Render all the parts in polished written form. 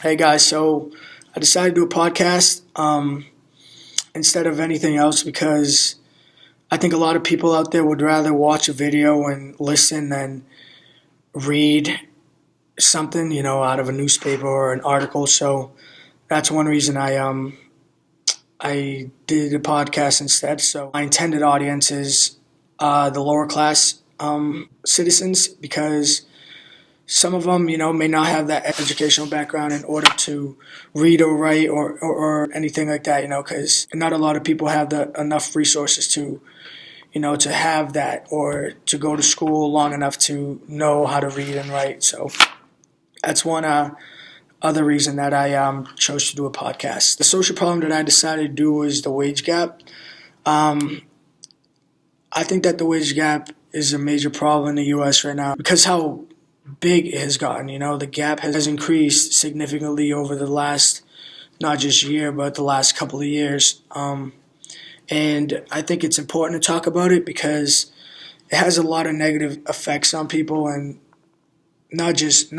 Hey guys, so I decided to do a podcast instead of anything else because I think a lot of people out there would rather watch a video and listen than read something, out of a newspaper or an article. So that's one reason I did a podcast instead. So my intended audience is the lower class citizens because some of them, may not have that educational background in order to read or write or anything like that, because not a lot of people have enough resources to have that or to go to school long enough to know how to read and write. So that's one other reason that I chose to do a podcast. The social problem that I decided to do was the wage gap. I think that the wage gap is a major problem in the U.S. right now because how big it has gotten. The gap has increased significantly over the last, not just year, but the last couple of years. And I think it's important to talk about it because it has a lot of negative effects on people, and not just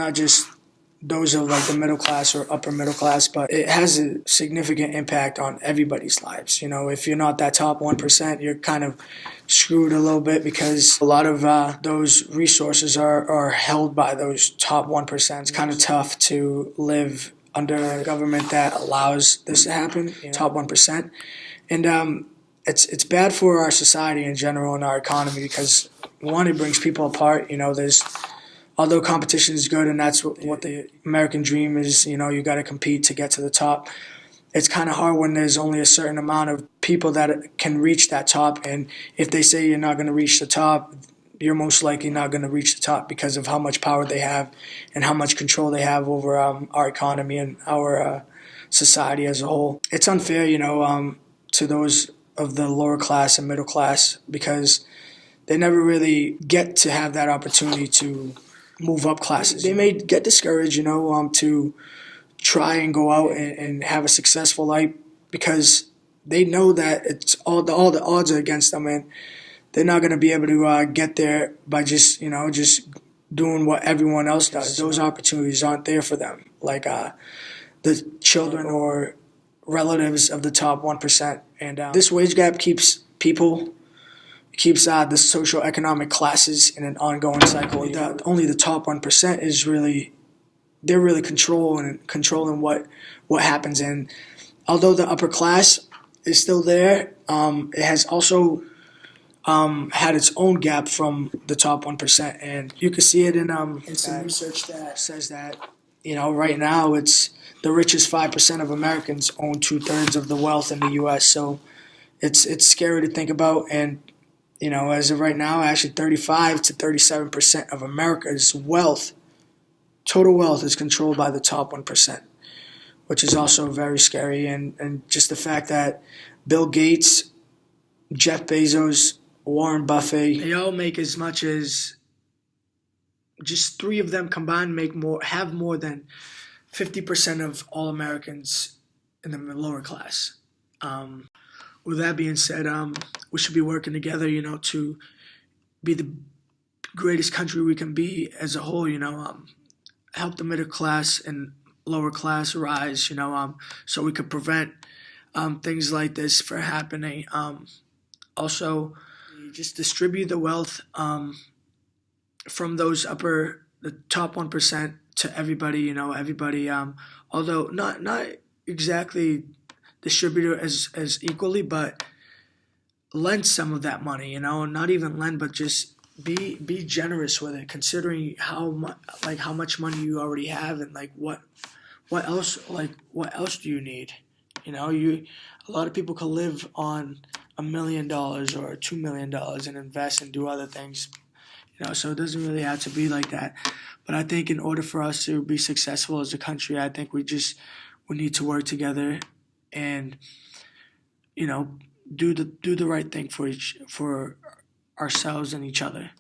those of like the middle class or upper middle class, but it has a significant impact on everybody's lives. If you're not that top 1%, you're kind of screwed a little bit because a lot of those resources are held by those top 1%. It's kind of tough to live under a government that allows this to happen, top 1%. And it's bad for our society in general and our economy because, one, it brings people apart. Although competition is good and that's what the American dream is, you got to compete to get to the top. It's kind of hard when there's only a certain amount of people that can reach that top. And if they say you're not going to reach the top, you're most likely not going to reach the top because of how much power they have and how much control they have over our economy and our society as a whole. It's unfair, to those of the lower class and middle class because they never really get to have that opportunity to move up classes. They may get discouraged, to try and go out and have a successful life because they know that it's all the odds are against them, and they're not going to be able to get there by just doing what everyone else does. Those opportunities aren't there for them, like the children or relatives of the top 1%. And this wage gap keeps the social economic classes in an ongoing cycle. Only the top 1% is they're really controlling what happens. And although the upper class is still there, it has also had its own gap from the top 1%. And you can see it in some research that says that, right now it's the richest 5% of Americans own 2/3 of the wealth in the U.S. So it's scary to think about. And as of right now, actually 35 to 37% of America's total wealth is controlled by the top 1%, which is also very scary. And just the fact that Bill Gates, Jeff Bezos, Warren Buffett, they all make as much as just three of them combined have more than 50% of all Americans in the lower class. With that being said, we should be working together, to be the greatest country we can be as a whole, help the middle class and lower class rise, so we could prevent things like this from happening. Also, just distribute the wealth from the top 1% to everybody, everybody, although not exactly distribute it as equally, but lend some of that money, not even lend, but just be generous with it, considering how much money you already have and what else do you need? A lot of people can live on $1 million or $2 million and invest and do other things, so it doesn't really have to be like that. But I think in order for us to be successful as a country, I think we need to work together and do the right thing for ourselves and each other.